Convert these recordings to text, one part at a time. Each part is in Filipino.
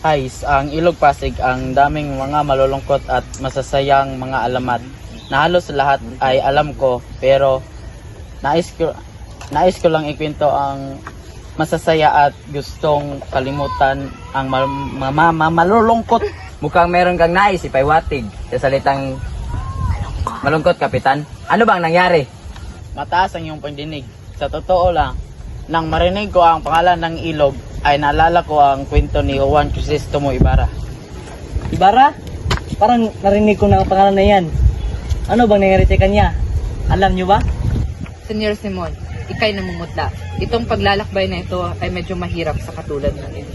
Guys, ang Ilog Pasig ang daming mga malulungkot at masasayang mga alamat na halos lahat ay alam ko, pero nais ko lang ikwento ang masasaya at gustong kalimutan ang malulungkot. Mukhang meron kang nais ipaiwatig sa salitang malungkot, Kapitan. Ano bang nangyari? Mataas ang iyong pandinig. Sa totoo lang, nang marinig ko ang pangalan ng ilog, ay naalala ko ang kwento ni Juan Crisostomo Ibarra. Ibarra? Parang narinig ko na ang pangalan na yan. Ano bang nangyari sa kanya? Alam niyo ba? Senyor Simon, ikay namumutla. Itong paglalakbay na ito ay medyo mahirap sa katulad natin.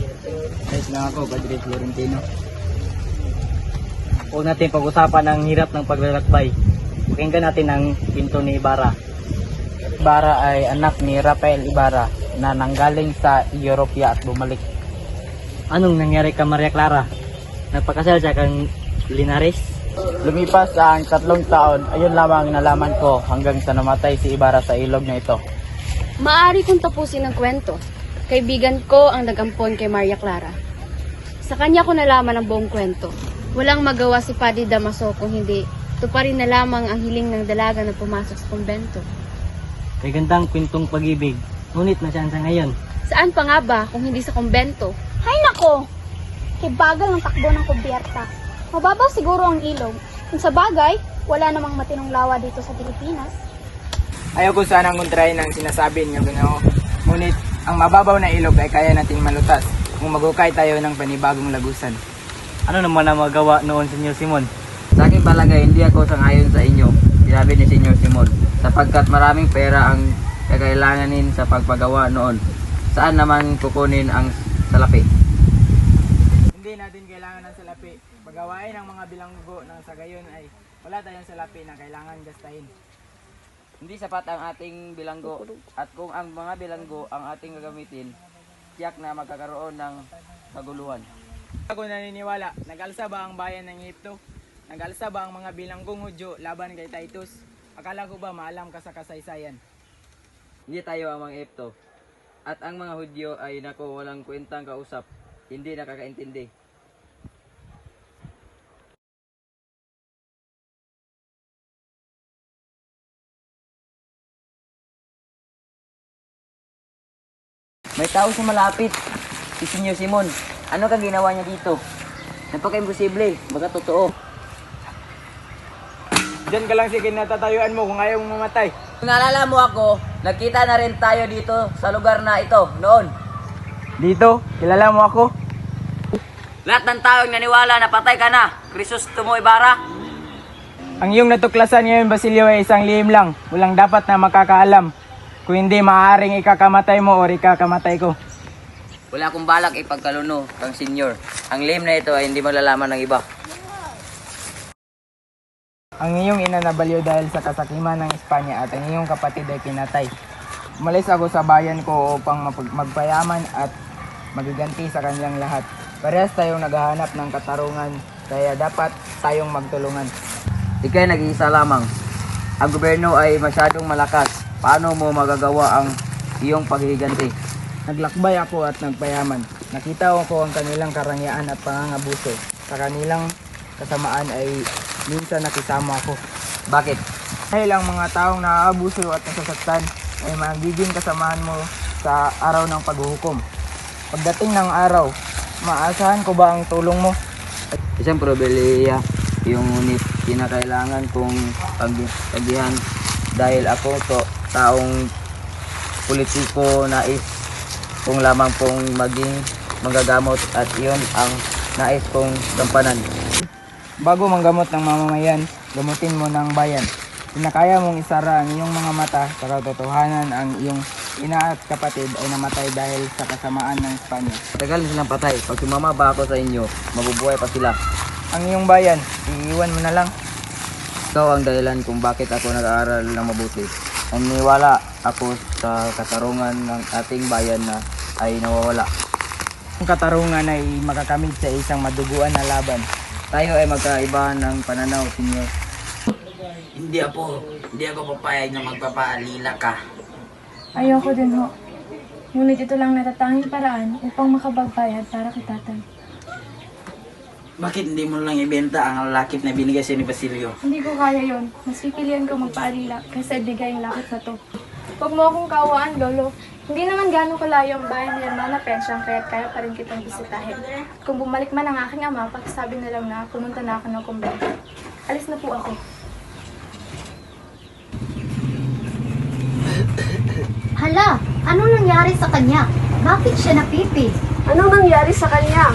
Ayos lang ako, Padre Florentino. Huwag natin pag-usapan ang hirap ng paglalakbay. Pakinggan natin ang kwento ni Ibarra. Ibarra ay anak ni Rafael Ibarra na nanggaling sa Europea at bumalik. Anong nangyari ka, Maria Clara? Nagpakasal siya kang Linares? Lumipas ang 3 taon, ayun lamang nalaman ko hanggang sa namatay si Ibarra sa ilog na ito. Maaari kong tapusin ang kwento. Kaibigan ko ang nagampon kay Maria Clara. Sa kanya ko nalaman ang buong kwento. Walang magawa si Padre Damaso kung hindi tuparin na lamang ang hiling ng dalaga na pumasok sa kumbento. May gandang kwentong pag-ibig. Ngunit nasaan sa ngayon? Saan pa nga ba kung hindi sa kumbento? Hay nako! Kay bagal ang takbo ng kubyerta. Mababaw siguro ang ilog. Kung sa bagay, wala namang matinong lawa dito sa Pilipinas. Ayaw ko sanang kontrahin ang sinasabi niyo, Ginoo. Ngunit, ang mababaw na ilog ay kaya nating malutas kung magukay tayo ng panibagong lagusan. Ano naman ang magawa noon, Senyor Simon? Sa aking palagay, hindi ako sangayon sa inyo, sinabi ni Senyor Simon, sapagkat maraming pera ang kakailanganin sa pagpagawa noon. Saan naman kukunin ang salapi? Hindi natin kailangan ng salapi. Pagawain ang mga bilanggo ng sa gayon ay wala tayong salapi na kailangan gastahin. Hindi sapat ang ating bilanggo, at kung ang mga bilanggo ang ating gagamitin, tiyak na magkakaroon ng kaguluhan. Ako naniniwala, nag-alsa ba ang bayan ng Ehipto? Nag-alsa ba ang mga bilanggong Hudyo laban kay Titus? Akala ko ba maalam ka sa kasaysayan? Hindi tayo ang mga Ehipto, at ang mga Hudyo ay nako walang kwentang kausap, hindi nakakaintindi. May tao sa malapit, si Senyor Simon. Ano kang ginawa niya dito? Napaka-imposible, baka totoo. Diyan ka lang sige natatayuan mo kung ayaw mong mamatay. Kung naalala mo ako, nagkita na rin tayo dito sa lugar na ito noon. Dito, kilala mo ako? Lahat ng taong naniwala na patay ka na, Crisostomo Ibarra. Ang iyong natuklasan ngayon, Basilio, ay isang lihim lang. Walang dapat na makakaalam. Kung hindi, maaaring ikakamatay mo o ikakamatay ko. Wala akong balak ipagkaluno kang senyor. Ang lihim na ito ay hindi malalaman ng iba. Ang iyong ina nabaliw dahil sa kasakiman ng Espanya at ang iyong kapatid ay pinatay. Umalis ako sa bayan ko upang magpayaman at magiganti sa kanilang lahat. Parehas tayong naghahanap ng katarungan, kaya dapat tayong magtulungan. Ika'y nag-iisa lamang. Ang gobyerno ay masyadong malakas. Paano mo magagawa ang iyong paghihiganti? Naglakbay ako at nagpayaman. Nakita ko ang kanilang karangyaan at pangangabuso. Sa kanilang kasamaan ay minsan nakisama ako. Bakit? Dahil ang mga taong naaabuso at nasasaktan ay magiging kasamahan mo sa araw ng paghuhukom. Pagdating ng araw, maasahan ko ba ang tulong mo? Isang probeliya yung ngunit kinakailangan kong tagihan dahil ako taong politiko nais kung lamang pong maging magagamot at iyon ang nais kong gampanan. Bago manggamot ng mamamayan, gamutin mo ng bayan. Pinakaya mong isara ang iyong mga mata sa katotohanan ang iyong ina at kapatid ay namatay dahil sa kasamaan ng Espanya. Tagal na silang patay. Pag sumama ba ako sa inyo, mabubuhay pa sila. Ang iyong bayan, iiwan mo na lang. Ikaw ang dahilan kung bakit ako nag-aaral ng mabuti. Naniniwala ako sa katarungan ng ating bayan na ay nawawala. Ang katarungan ay makakamit sa isang maduguan na laban. Tayo ay magkaiba ng pananaw, senyor. Hindi ako papayag na magpapaalila ka. Ayoko din ho. Ngunit ito lang natatanging paraan upang makapagbayad para kay tatay. Bakit hindi mo lang ibenta ang lakit na binigay sa'yo ni Basilio? Hindi ko kaya yon. Mas pipilian ko magpaalila kaysa ibigay ang lakit na to. Huwag mo akong kawaan, Lolo. Hindi naman gano'ng kalayo ang bahay ni Hermana Pensyang kaya't kaya pa rin kitang bisitahin. Kung bumalik man ang aking ama, pagsasabi na lang na pumunta na ako ng kumbento. Alis na po ako. Hala, anong nangyari sa kanya? Bakit siya napipi? Anong nangyari sa kanya?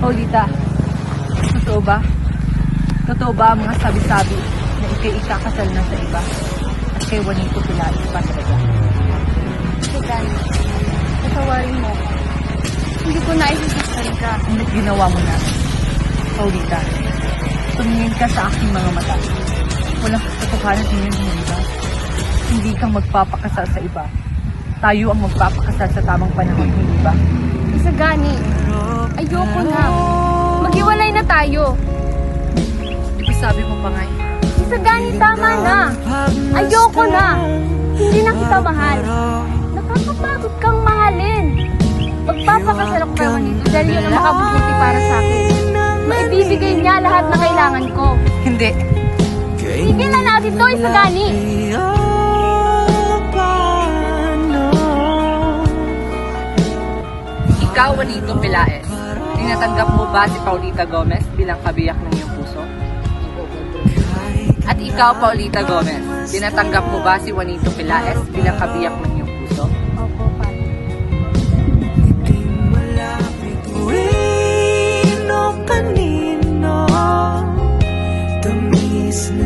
Paulita, totoo ba? Totoo ba ang mga sabi-sabi na ikay ikakasal na sa iba? At kay Juanito Pilaes pa talaga? Sudan, patawarin mo. Hindi ko na isisasal ka. Ngunit ginawa mo na. Paulita, tumingin ka sa aking mga mata. Walang katotohanan din yun, hindi ba? Hindi kang magpapakasal sa iba. Tayo ang magpapakasal sa tamang panahon, hindi ba? Isagani, ayoko na. Maghiwalay na tayo. Sabi mo pa nga eh. Isagani, tama na. Ayoko na. Hindi na kita mahal. Nakakapagod kang mahalin. Magpapakasal ako kay Juanito dahil yun ang makabubuti para sa akin. Maibibigay niya lahat na kailangan ko. Hindi. Sige na natin to, Isagani. Ikaw, Juanito Pilaes, tinatanggap mo ba si Paulita Gomez bilang kabiyak ng iyong puso? At ikaw, Paulita Gomez, tinatanggap mo ba si Juanito Pilaes bilang kabiyak ng iyong puso? Opo, Pat. Kanino, tamis na